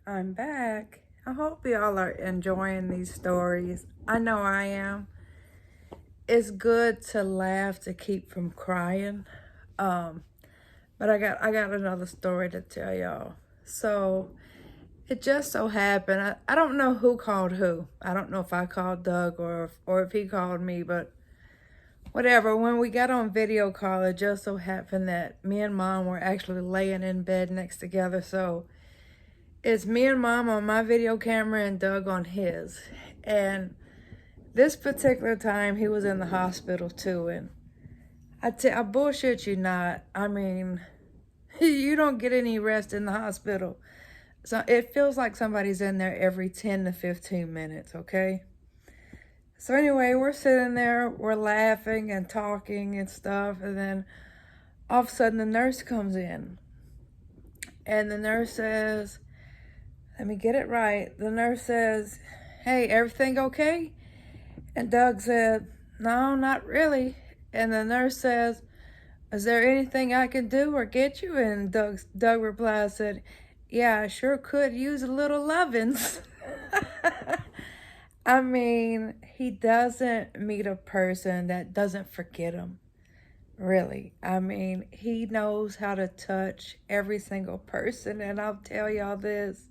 I'm back. I hope y'all are enjoying these stories. I know I am. It's good to laugh to keep from crying. Um, but I got another story to tell y'all. So it just so happened. I don't know who called who. I don't know if I called Doug or if he called me, but whatever. When we got on video call, it just so happened that me and Mom were actually laying in bed next together. So it's me and Mom on my video camera and Doug on his. And this particular time, he was in the hospital too. And I bullshit you not. I mean, you don't get any rest in the hospital. So it feels like somebody's in there every 10 to 15 minutes, okay? So anyway, we're sitting there, we're laughing and talking and stuff. And then all of a sudden the nurse comes in. And the nurse says, let me get it right. The nurse says, hey, everything okay? And Doug said, no, not really. And the nurse says, is there anything I can do or get you? And Doug replied, said, yeah, I sure could use a little Lovins. I mean, he doesn't meet a person that doesn't forget him. Really. I mean, he knows how to touch every single person. And I'll tell y'all this.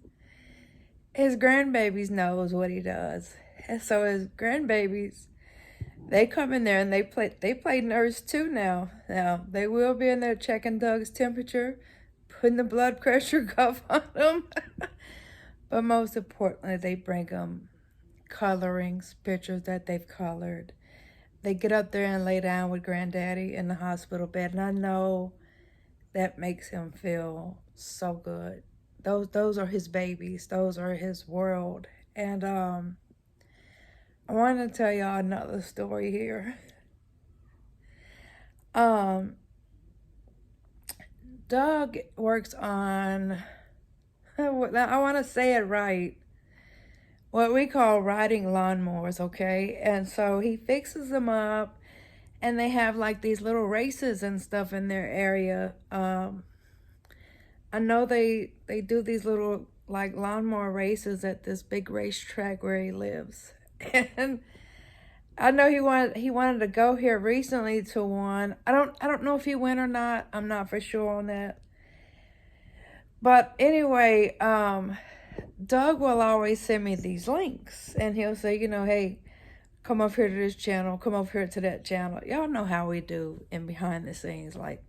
His grandbabies knows what he does. And so his grandbabies, they come in there and they play nurse too now. Now, they will be in there checking Doug's temperature, putting the blood pressure cuff on him. But most importantly, they bring him colorings, pictures that they've colored. They get up there and lay down with Granddaddy in the hospital bed. And I know that makes him feel so good. Those are his babies. Those are his world. And I wanted to tell y'all another story here. Doug works on, I want to say it right, what we call riding lawnmowers, okay? And so he fixes them up, and they have like these little races and stuff in their area. I know they do these little like lawnmower races at this big racetrack where he lives. And I know he wanted to go here recently to one. I don't know if he went or not. I'm not for sure on that. But anyway, Doug will always send me these links, and he'll say, hey, come up here to this channel, come up here to that channel. Y'all know how we do in behind the scenes, like,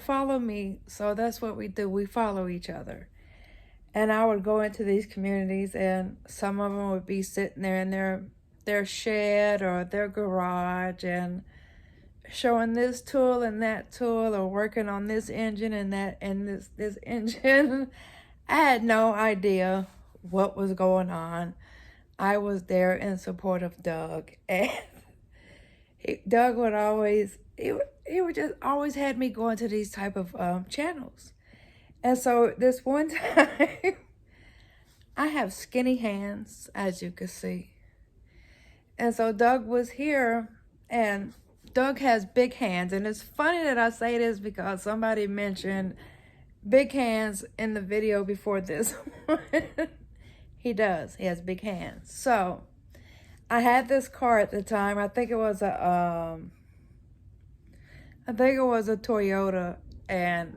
follow me. So that's what we do. We follow each other. And I would go into these communities, and some of them would be sitting there in their shed or their garage and showing this tool and that tool, or working on this engine and that and this engine. I had no idea what was going on. I was there in support of Doug, and Doug would always he would just always had me going to these type of channels. And so this one time, I have skinny hands, as you can see. And so Doug was here, and Doug has big hands. And it's funny that I say this because somebody mentioned big hands in the video before this one. He does. He has big hands. So I had this car at the time. I think it was a Toyota, and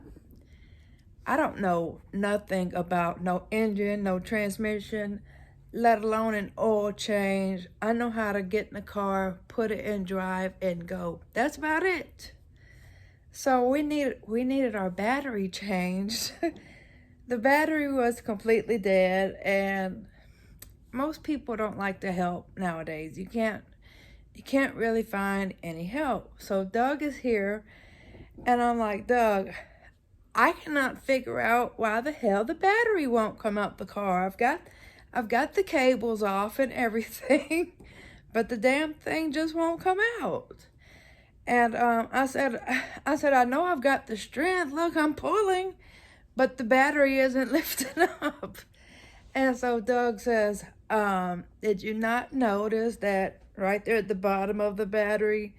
I don't know nothing about no engine, no transmission, let alone an oil change. I know how to get in the car, put it in drive, and go. That's about it. So we needed our battery changed. The battery was completely dead, and most people don't like to help nowadays. You can't really find any help. So Doug is here, and I'm like, Doug, I cannot figure out why the hell the battery won't come out the car. I've got the cables off and everything, but the damn thing just won't come out. And I said, I know I've got the strength. Look, I'm pulling, but the battery isn't lifting up. And so Doug says, did you not notice that right there at the bottom of the battery,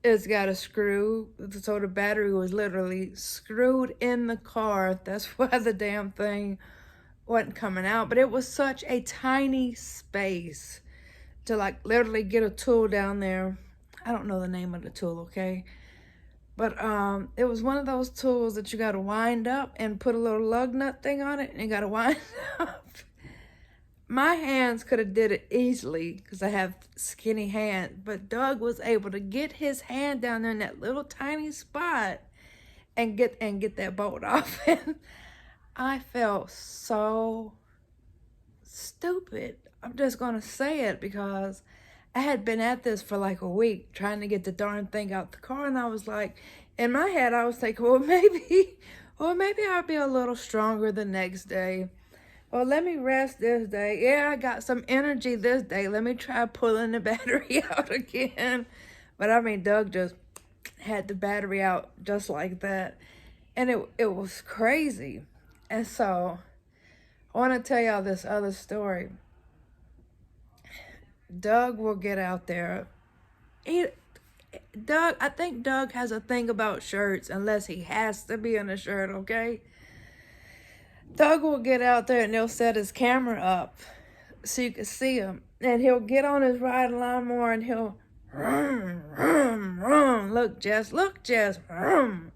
it's got a screw? So the battery was literally screwed in the car. That's why the damn thing wasn't coming out, but it was such a tiny space to like literally get a tool down there. I don't know the name of the tool, okay? But it was one of those tools that you got to wind up and put a little lug nut thing on it, and you got to wind up. My hands could have did it easily because I have skinny hands, but Doug was able to get his hand down there in that little tiny spot and get that bolt off. And I felt so stupid. I'm just gonna say it because I had been at this for like a week trying to get the darn thing out the car, and I was like, in my head I was thinking, well maybe I'll be a little stronger the next day. Well, let me rest this day. Yeah, I got some energy this day. Let me try pulling the battery out again. But I mean, Doug just had the battery out just like that. And it was crazy. And so I want to tell y'all this other story. Doug will get out there. I think Doug has a thing about shirts unless he has to be in a shirt, okay? Doug will get out there and he'll set his camera up so you can see him. And he'll get on his riding lawnmower and he'll vroom, vroom, vroom. Look, Jess, vroom.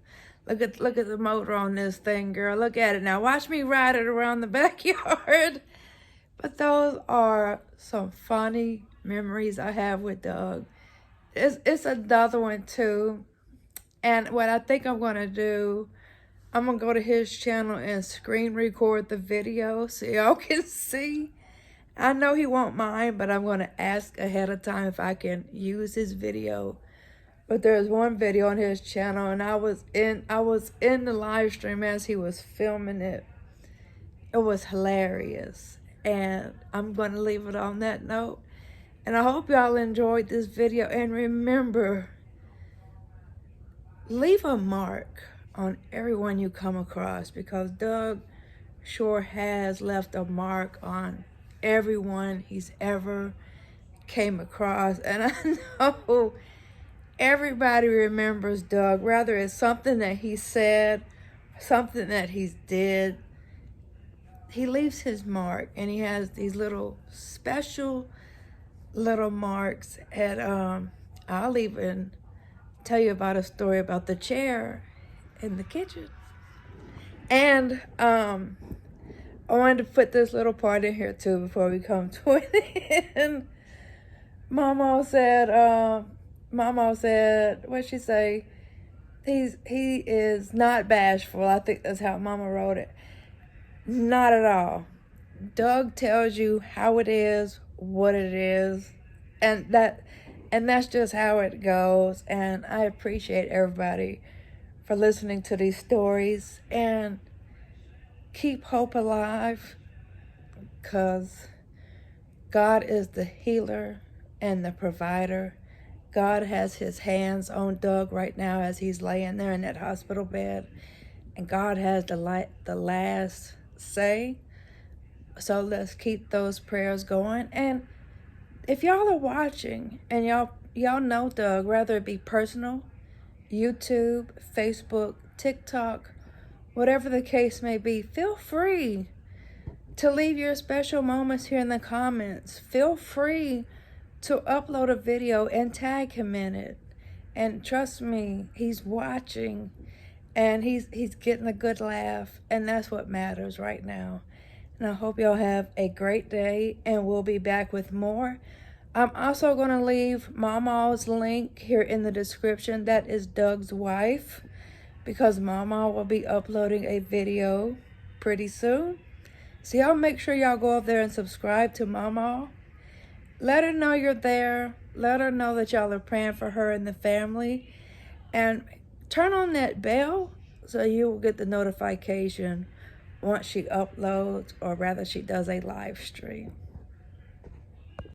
Look at the motor on this thing, girl. Look at it. Now watch me ride it around the backyard. But those are some funny memories I have with Doug. It's another one too. And what I think I'm gonna do, I'm gonna go to his channel and screen record the video so y'all can see. I know he won't mind, but I'm gonna ask ahead of time if I can use his video. But there's one video on his channel, and I was in the live stream as he was filming it. It was hilarious, and I'm gonna leave it on that note. And I hope y'all enjoyed this video, and remember, leave a mark on everyone you come across, because Doug sure has left a mark on everyone he's ever came across. And I know everybody remembers Doug, whether it's something that he said, something that he did. He leaves his mark, and he has these little special little marks. And I'll even tell you about a story about the chair in the kitchen. And I wanted to put this little part in here too before we come to an end. Mama said, what'd she say? He is not bashful. I think that's how Mama wrote it. Not at all. Doug tells you how it is, what it is, and that's just how it goes. And I appreciate everybody for listening to these stories, and keep hope alive, because God is the healer and the provider. God has his hands on Doug right now as he's laying there in that hospital bed, and God has the last say. So let's keep those prayers going. And if y'all are watching and y'all know Doug, whether it be personal, YouTube, Facebook, TikTok, whatever the case may be, feel free to leave your special moments here in the comments. Feel free to upload a video and tag him in it. And trust me, he's watching, and he's getting a good laugh, and that's what matters right now. And I hope y'all have a great day, and we'll be back with more. I'm also going to leave Mama's link here in the description. That is Doug's wife, because Mama will be uploading a video pretty soon. So y'all make sure y'all go up there and subscribe to Mama. Let her know you're there. Let her know that y'all are praying for her and the family. And turn on that bell so you will get the notification once she uploads, or rather she does a live stream.